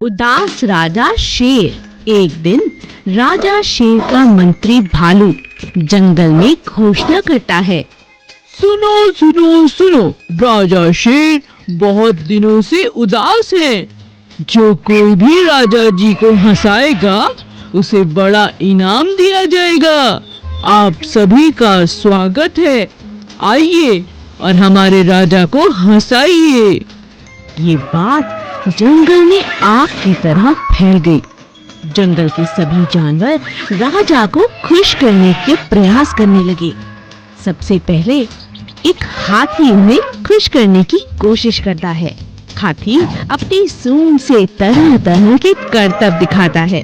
उदास राजा शेर। एक दिन राजा शेर का मंत्री भालू जंगल में घोषणा करता है। सुनो सुनो सुनो, राजा शेर बहुत दिनों से उदास है। जो कोई भी राजा जी को हंसाएगा उसे बड़ा इनाम दिया जाएगा। आप सभी का स्वागत है, आइए और हमारे राजा को हंसाइए। ये बात जंगल में आग की तरह फैल गई। जंगल के सभी जानवर राजा को खुश करने के प्रयास करने लगे। सबसे पहले एक हाथी उन्हें खुश करने की कोशिश करता है। हाथी अपनी सूंड से तरह तरह के करतब दिखाता है,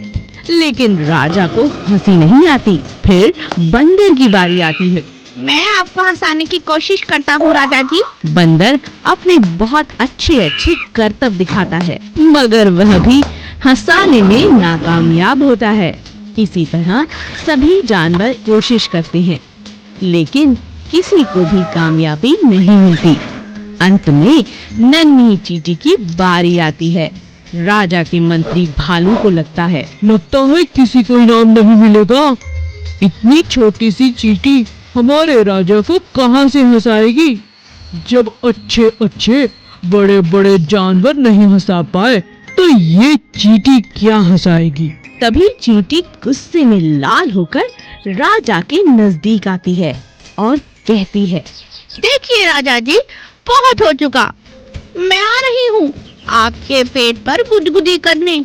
लेकिन राजा को हंसी नहीं आती। फिर बंदर की बारी आती है। मैं आपको हंसाने की कोशिश करता हूँ राजा जी। बंदर अपने बहुत अच्छे करतब दिखाता है, मगर वह भी हंसाने में नाकामयाब होता है। इसी तरह सभी जानवर कोशिश करते हैं, लेकिन किसी को भी कामयाबी नहीं मिलती। अंत में नन्ही चींटी की बारी आती है। राजा के मंत्री भालू को लगता है किसी को इनाम नहीं मिलेगा। इतनी छोटी सी चींटी हमारे राजा को कहां से हंसाएगी। जब अच्छे अच्छे बड़े बड़े जानवर नहीं हंसा पाए तो ये चींटी क्या हंसाएगी। तभी चींटी गुस्से में लाल होकर राजा के नजदीक आती है और कहती है, देखिए राजा जी, बहुत हो चुका। मैं आ रही हूँ आपके पेट पर गुदगुदी करने।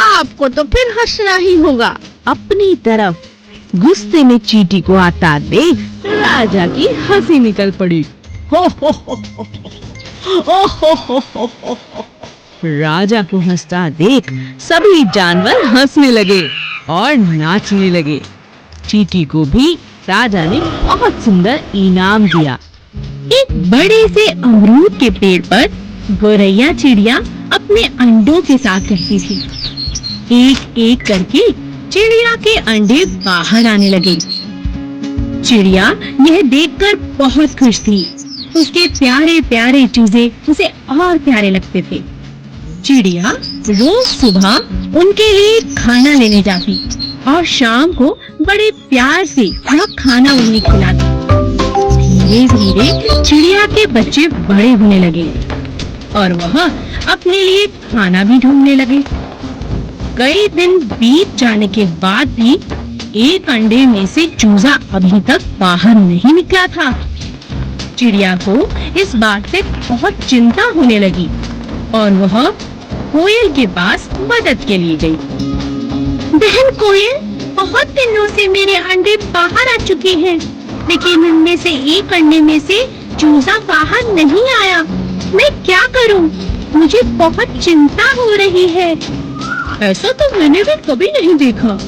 आपको तो फिर हंसना ही होगा। अपनी तरफ गुस्से में चींटी को आता देख राजा की हंसी निकल पड़ी। राजा को हंसता देख सभी जानवर हंसने लगे और नाचने लगे। चींटी को भी राजा ने बहुत सुंदर इनाम दिया। एक बड़े से अमरूद के पेड़ पर गौरैया चिड़िया अपने अंडों के साथ रहती थी। एक एक करके चिड़िया के अंडे बाहर आने लगे। चिड़िया यह देखकर बहुत खुश थी। उसके प्यारे प्यारे चूजे उसे और प्यारे लगते थे। चिड़िया रोज सुबह उनके लिए खाना लेने जाती और शाम को बड़े प्यार से वह खाना उन्हें खिलाती। धीरे धीरे चिड़िया के बच्चे बड़े होने लगे और वह अपने लिए खाना भी ढूंढने लगे। कई दिन बीत जाने के बाद भी एक अंडे में से चूजा अभी तक बाहर नहीं निकला था। चिड़िया को इस बात से बहुत चिंता होने लगी और वह कोयल के पास मदद के लिए गई। बहन कोयल, बहुत दिनों से मेरे अंडे बाहर आ चुके हैं, लेकिन उनमें से एक अंडे में से चूजा बाहर नहीं आया। मैं क्या करूं? मुझे बहुत चिंता हो रही है। ऐसा तो मैंने भी कभी नहीं देखा।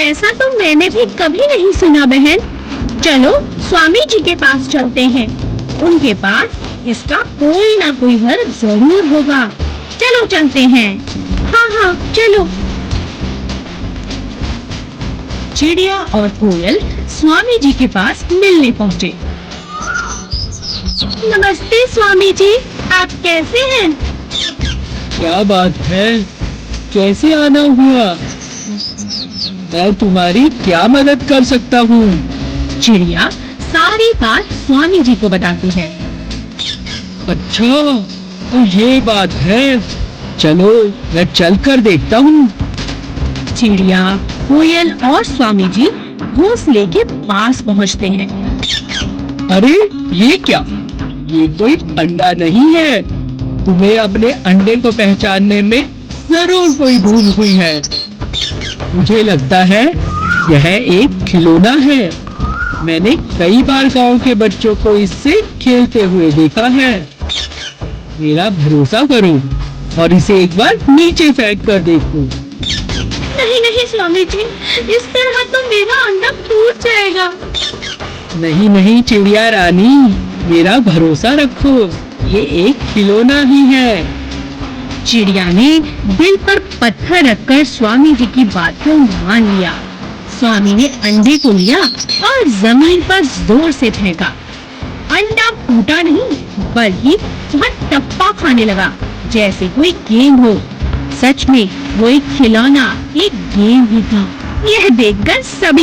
ऐसा तो मैंने भी कभी नहीं सुना बहन। चलो स्वामी जी के पास चलते हैं। उनके पास इसका कोई ना कोई हल जरूर होगा। चलो चलते हैं। हाँ हाँ चलो। चिड़िया और कोयल स्वामी जी के पास मिलने पहुँचे। नमस्ते स्वामी जी, आप कैसे हैं? क्या बात है, कैसे आना हुआ? मैं तुम्हारी क्या मदद कर सकता हूँ? चिड़िया सारी बात स्वामी जी को बताती है। अच्छा, तो ये बात है। चलो मैं चल कर देखता हूँ। चिड़िया, कोयल और स्वामी जी घोंसले के पास पहुँचते हैं। अरे ये क्या? ये कोई अंडा नहीं है। तुम्हें अपने अंडे को पहचानने में जरूर कोई भूल हुई है। मुझे लगता है यह एक खिलौना है। मैंने कई बार गांव के बच्चों को इससे खेलते हुए देखा है। मेरा भरोसा करो और इसे एक बार नीचे फेंक कर देखो। नहीं नहीं स्वामी जी, इस तरह तो मेरा अंडा टूट जाएगा। नहीं नहीं चिड़िया रानी, मेरा भरोसा रखो, ये एक खिलौना ही है। चिड़िया ने दिल पर पत्थर रखकर स्वामी जी की बात को मान लिया। स्वामी ने अंडे को लिया और जमीन पर जोर से फेंका। अंडा फूटा नहीं, बल्कि वह टप्पा खाने लगा जैसे कोई गेंद हो। सच में वो एक खिलौना, एक गेम ही था। यह देखकर सभी